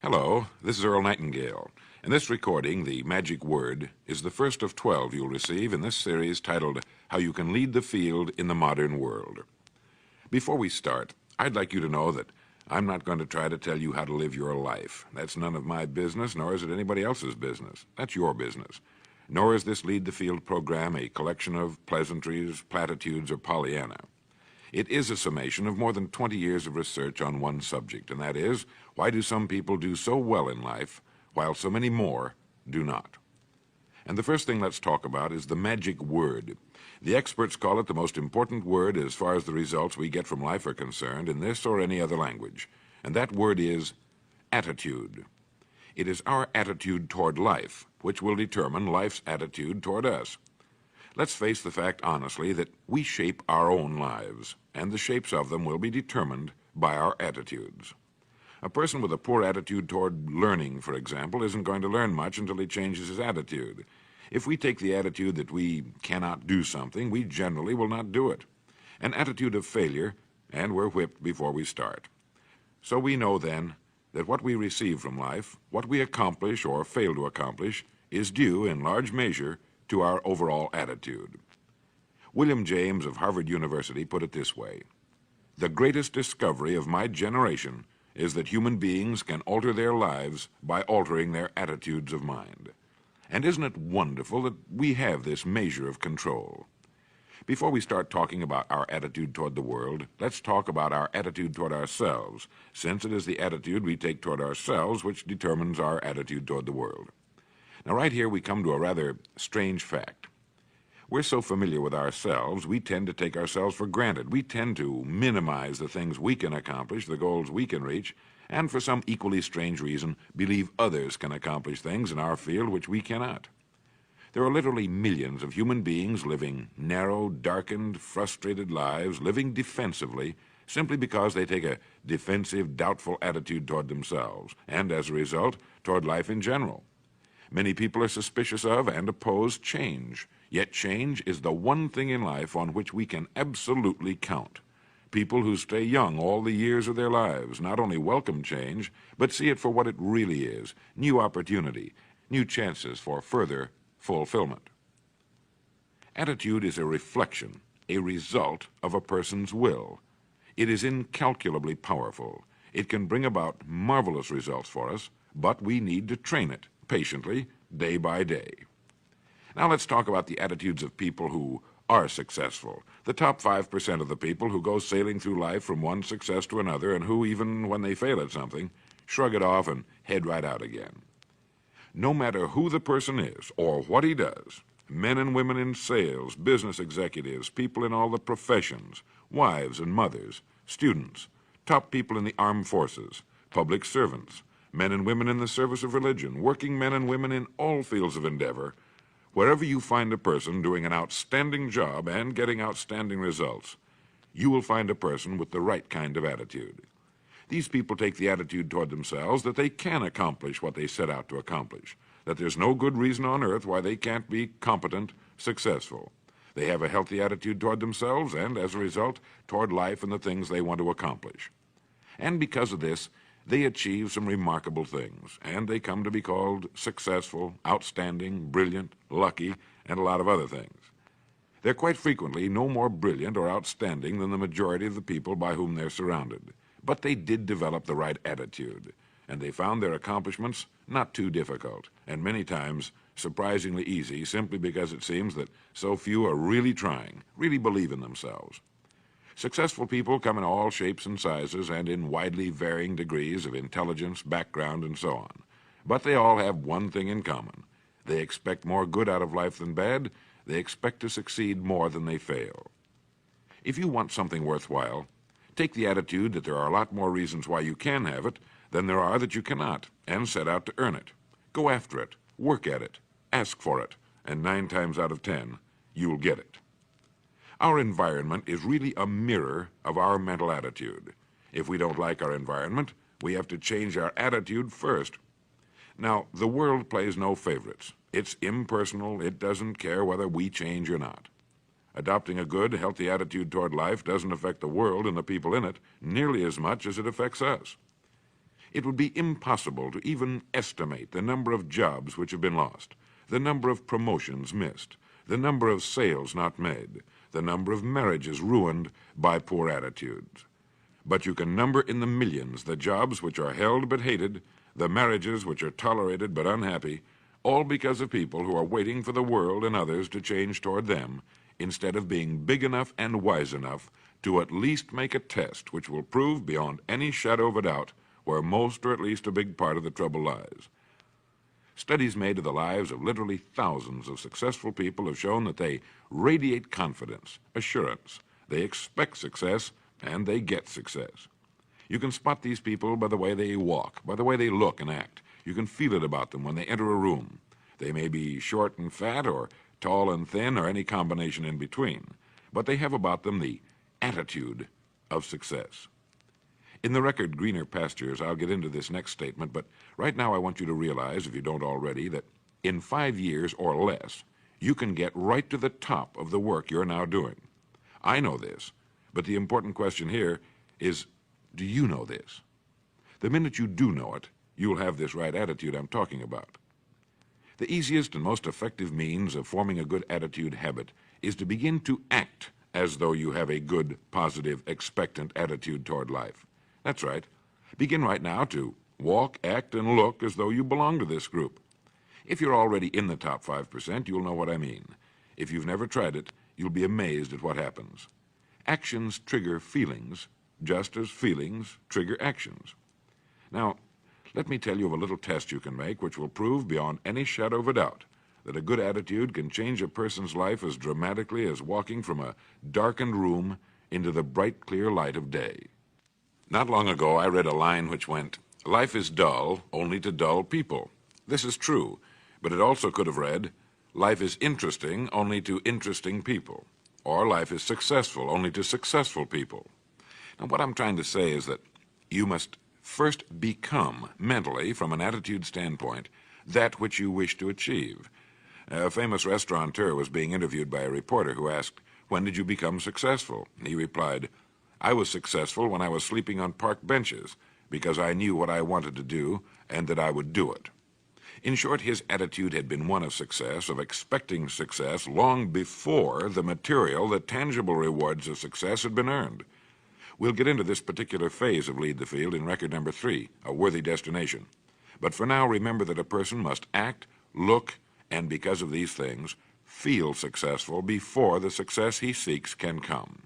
Hello, this is Earl Nightingale. In this recording, the magic word is the first of 12 you'll receive in this series titled, How You Can Lead the Field in the Modern World. Before we start, I'd like you to know that I'm not going to try to tell you how to live your life. That's none of my business, nor is it anybody else's business. That's your business. Nor is this Lead the Field program a collection of pleasantries, platitudes, or Pollyanna. It is a summation of more than 20 years of research on one subject, and that is, why do some people do so well in life, while so many more do not? And the first thing let's talk about is the magic word. The experts call it the most important word as far as the results we get from life are concerned in this or any other language, and that word is attitude. It is our attitude toward life which will determine life's attitude toward us. Let's face the fact honestly that we shape our own lives, and the shapes of them will be determined by our attitudes. A person with a poor attitude toward learning, for example, isn't going to learn much until he changes his attitude. If we take the attitude that we cannot do something, we generally will not do it. An attitude of failure, and we're whipped before we start. So we know then that what we receive from life, what we accomplish or fail to accomplish, is due in large measure to our overall attitude. William James of Harvard University put it this way: "The greatest discovery of my generation is that human beings can alter their lives by altering their attitudes of mind." And isn't it wonderful that we have this measure of control? Before we start talking about our attitude toward the world, let's talk about our attitude toward ourselves, since it is the attitude we take toward ourselves which determines our attitude toward the world. Now, right here we come to a rather strange fact. We're so familiar with ourselves, we tend to take ourselves for granted. We tend to minimize the things we can accomplish, the goals we can reach, and for some equally strange reason, believe others can accomplish things in our field which we cannot. There are literally millions of human beings living narrow, darkened, frustrated lives, living defensively, simply because they take a defensive, doubtful attitude toward themselves, and as a result, toward life in general. Many people are suspicious of and oppose change, yet change is the one thing in life on which we can absolutely count. People who stay young all the years of their lives not only welcome change, but see it for what it really is: new opportunity, new chances for further fulfillment. Attitude is a reflection, a result of a person's will. It is incalculably powerful. It can bring about marvelous results for us, but we need to train it patiently, day by day. Now let's talk about the attitudes of people who are successful, the top 5% of the people who go sailing through life from one success to another and who, even when they fail at something, shrug it off and head right out again. No matter who the person is or what he does, men and women in sales, business executives, people in all the professions, wives and mothers, students, top people in the armed forces, public servants, men and women in the service of religion, working men and women in all fields of endeavor, wherever you find a person doing an outstanding job and getting outstanding results, you will find a person with the right kind of attitude. These people take the attitude toward themselves that they can accomplish what they set out to accomplish, that there's no good reason on earth why they can't be competent, successful. They have a healthy attitude toward themselves and, as a result, toward life and the things they want to accomplish. And because of this, they achieve some remarkable things, and they come to be called successful, outstanding, brilliant, lucky, and a lot of other things. They're quite frequently no more brilliant or outstanding than the majority of the people by whom they're surrounded. But they did develop the right attitude, and they found their accomplishments not too difficult, and many times surprisingly easy, simply because it seems that so few are really trying, really believe in themselves. Successful people come in all shapes and sizes and in widely varying degrees of intelligence, background, and so on. But they all have one thing in common. They expect more good out of life than bad. They expect to succeed more than they fail. If you want something worthwhile, take the attitude that there are a lot more reasons why you can have it than there are that you cannot, and set out to earn it. Go after it, work at it, ask for it, and 9 times out of 10, you'll get it. Our environment is really a mirror of our mental attitude. If we don't like our environment, we have to change our attitude first. Now, the world plays no favorites. It's impersonal. It doesn't care whether we change or not. Adopting a good, healthy attitude toward life doesn't affect the world and the people in it nearly as much as it affects us. It would be impossible to even estimate the number of jobs which have been lost, the number of promotions missed, the number of sales not made, the number of marriages ruined by poor attitudes. But you can number in the millions the jobs which are held but hated, the marriages which are tolerated but unhappy, all because of people who are waiting for the world and others to change toward them, instead of being big enough and wise enough to at least make a test which will prove beyond any shadow of a doubt where most or at least a big part of the trouble lies. Studies made of the lives of literally thousands of successful people have shown that they radiate confidence, assurance, they expect success, and they get success. You can spot these people by the way they walk, by the way they look and act. You can feel it about them when they enter a room. They may be short and fat, or tall and thin, or any combination in between, but they have about them the attitude of success. In the record Greener Pastures, I'll get into this next statement, but right now I want you to realize, if you don't already, that in 5 years or less, you can get right to the top of the work you're now doing. I know this, but the important question here is, do you know this? The minute you do know it, you'll have this right attitude I'm talking about. The easiest and most effective means of forming a good attitude habit is to begin to act as though you have a good, positive, expectant attitude toward life. That's right. Begin right now to walk, act, and look as though you belong to this group. If you're already in the top 5%, you'll know what I mean. If you've never tried it, you'll be amazed at what happens. Actions trigger feelings, just as feelings trigger actions. Now, let me tell you of a little test you can make which will prove beyond any shadow of a doubt that a good attitude can change a person's life as dramatically as walking from a darkened room into the bright, clear light of day. Not long ago, I read a line which went, "Life is dull only to dull people." This is true, but it also could have read, "Life is interesting only to interesting people," or "Life is successful only to successful people." Now, what I'm trying to say is that you must first become, mentally, from an attitude standpoint, that which you wish to achieve. A famous restaurateur was being interviewed by a reporter who asked, "When did you become successful?" He replied, "I was successful when I was sleeping on park benches, because I knew what I wanted to do and that I would do it." In short, his attitude had been one of success, of expecting success, long before the material, the tangible rewards of success had been earned. We'll get into this particular phase of Lead the Field in record number 3, A Worthy Destination. But for now, remember that a person must act, look, and because of these things, feel successful before the success he seeks can come.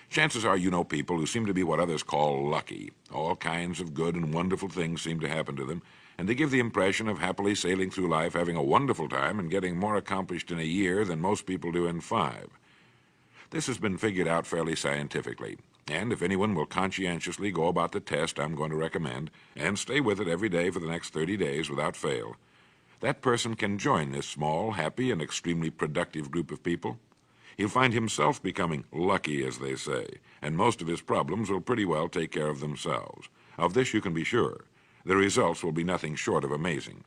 Chances are you know people who seem to be what others call lucky. All kinds of good and wonderful things seem to happen to them, and they give the impression of happily sailing through life, having a wonderful time, and getting more accomplished in a year than most people do in 5. This has been figured out fairly scientifically, and if anyone will conscientiously go about the test I'm going to recommend, and stay with it every day for the next 30 days without fail, that person can join this small, happy, and extremely productive group of people. He'll find himself becoming lucky, as they say, and most of his problems will pretty well take care of themselves. Of this you can be sure. The results will be nothing short of amazing.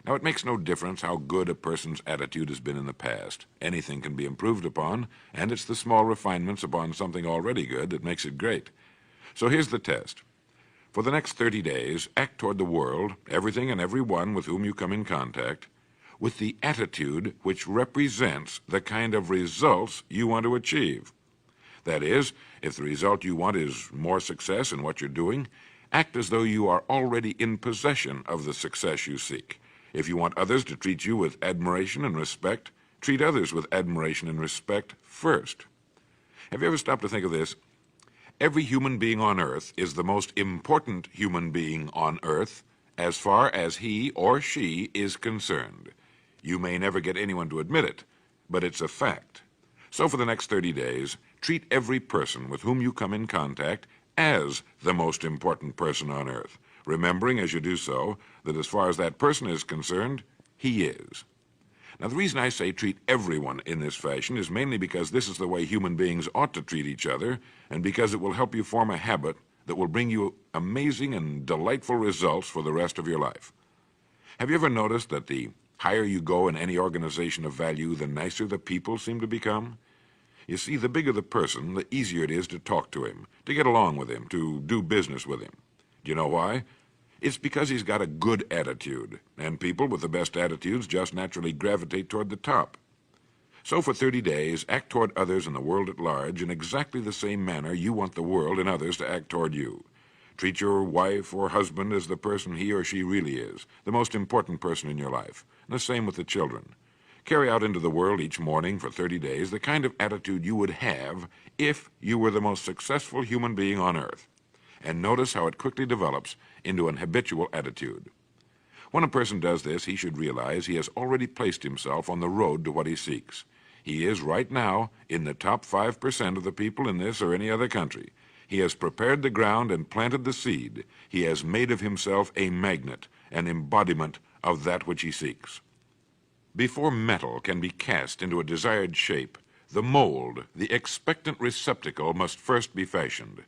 Now, it makes no difference how good a person's attitude has been in the past. Anything can be improved upon, and it's the small refinements upon something already good that makes it great. So here's the test. For the next 30 days, act toward the world, everything and everyone with whom you come in contact, with the attitude which represents the kind of results you want to achieve. That is, if the result you want is more success in what you're doing, act as though you are already in possession of the success you seek. If you want others to treat you with admiration and respect, treat others with admiration and respect first. Have you ever stopped to think of this? Every human being on earth is the most important human being on earth as far as he or she is concerned. You may never get anyone to admit it, but it's a fact. So for the next 30 days, treat every person with whom you come in contact as the most important person on earth, remembering as you do so that as far as that person is concerned, he is. Now, the reason I say treat everyone in this fashion is mainly because this is the way human beings ought to treat each other, and because it will help you form a habit that will bring you amazing and delightful results for the rest of your life. Have you ever noticed that the higher you go in any organization of value, the nicer the people seem to become? You see, the bigger the person, the easier it is to talk to him, to get along with him, to do business with him. Do you know why? It's because he's got a good attitude, and people with the best attitudes just naturally gravitate toward the top. So for 30 days, act toward others and the world at large in exactly the same manner you want the world and others to act toward you. Treat your wife or husband as the person he or she really is, the most important person in your life. And the same with the children. Carry out into the world each morning for 30 days the kind of attitude you would have if you were the most successful human being on earth. And notice how it quickly develops into an habitual attitude. When a person does this, he should realize he has already placed himself on the road to what he seeks. He is right now in the top 5% of the people in this or any other country. He has prepared the ground and planted the seed. He has made of himself a magnet, an embodiment of that which he seeks. Before metal can be cast into a desired shape, the mold, the expectant receptacle, must first be fashioned.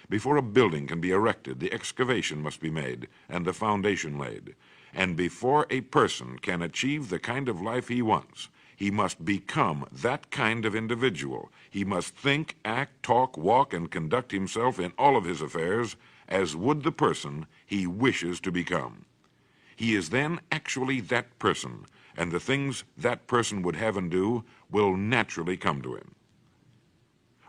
Before a building can be erected, the excavation must be made and the foundation laid. And before a person can achieve the kind of life he wants, he must become that kind of individual. He must think, act, talk, walk, and conduct himself in all of his affairs as would the person he wishes to become. He is then actually that person, and the things that person would have and do will naturally come to him.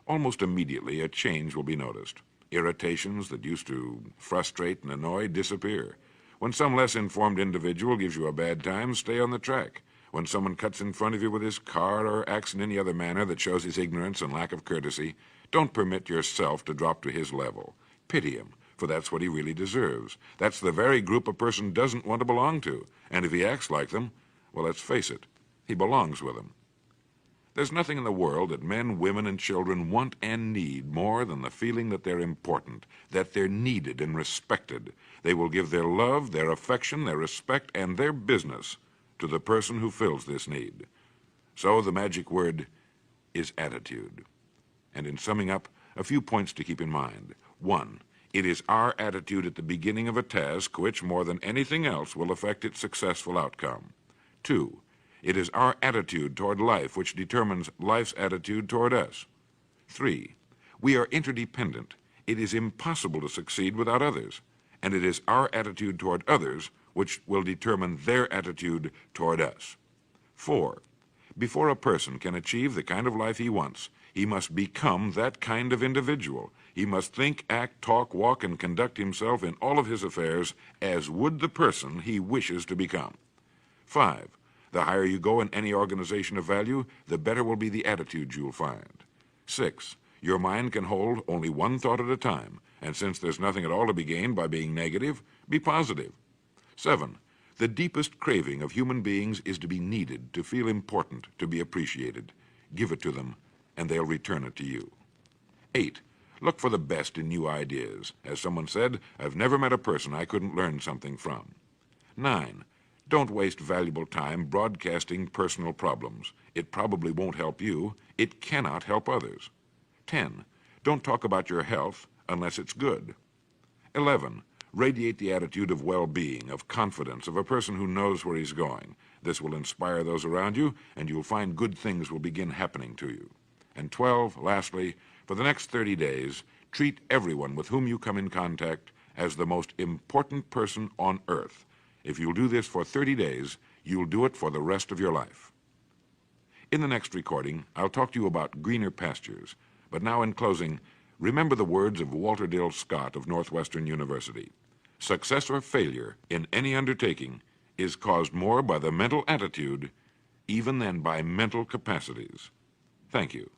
Almost immediately, a change will be noticed. Irritations that used to frustrate and annoy disappear. When some less informed individual gives you a bad time, stay on the track. When someone cuts in front of you with his car or acts in any other manner that shows his ignorance and lack of courtesy, don't permit yourself to drop to his level. Pity him, for that's what he really deserves. That's the very group a person doesn't want to belong to. And if he acts like them, well, let's face it, he belongs with them. There's nothing in the world that men, women, and children want and need more than the feeling that they're important, that they're needed and respected. They will give their love, their affection, their respect, and their business to the person who fills this need. So the magic word is attitude. And in summing up, a few points to keep in mind. 1, it is our attitude at the beginning of a task which, more than anything else, will affect its successful outcome. 2, it is our attitude toward life which determines life's attitude toward us. 3, we are interdependent. It is impossible to succeed without others. And it is our attitude toward others which will determine their attitude toward us. 4, before a person can achieve the kind of life he wants, he must become that kind of individual. He must think, act, talk, walk, and conduct himself in all of his affairs as would the person he wishes to become. 5, the higher you go in any organization of value, the better will be the attitudes you'll find. 6, your mind can hold only one thought at a time, and since there's nothing at all to be gained by being negative, be positive. 7, the deepest craving of human beings is to be needed, to feel important, to be appreciated. Give it to them, and they'll return it to you. 8, look for the best in new ideas. As someone said, I've never met a person I couldn't learn something from. 9, don't waste valuable time broadcasting personal problems. It probably won't help you. It cannot help others. 10, don't talk about your health unless it's good. 11, radiate the attitude of well-being, of confidence, of a person who knows where he's going. This will inspire those around you, and you'll find good things will begin happening to you. And 12, lastly, for the next 30 days, treat everyone with whom you come in contact as the most important person on earth. If you'll do this for 30 days, you'll do it for the rest of your life. In the next recording, I'll talk to you about greener pastures. But now in closing, remember the words of Walter Dill Scott of Northwestern University. Success or failure in any undertaking is caused more by the mental attitude even than by mental capacities. Thank you.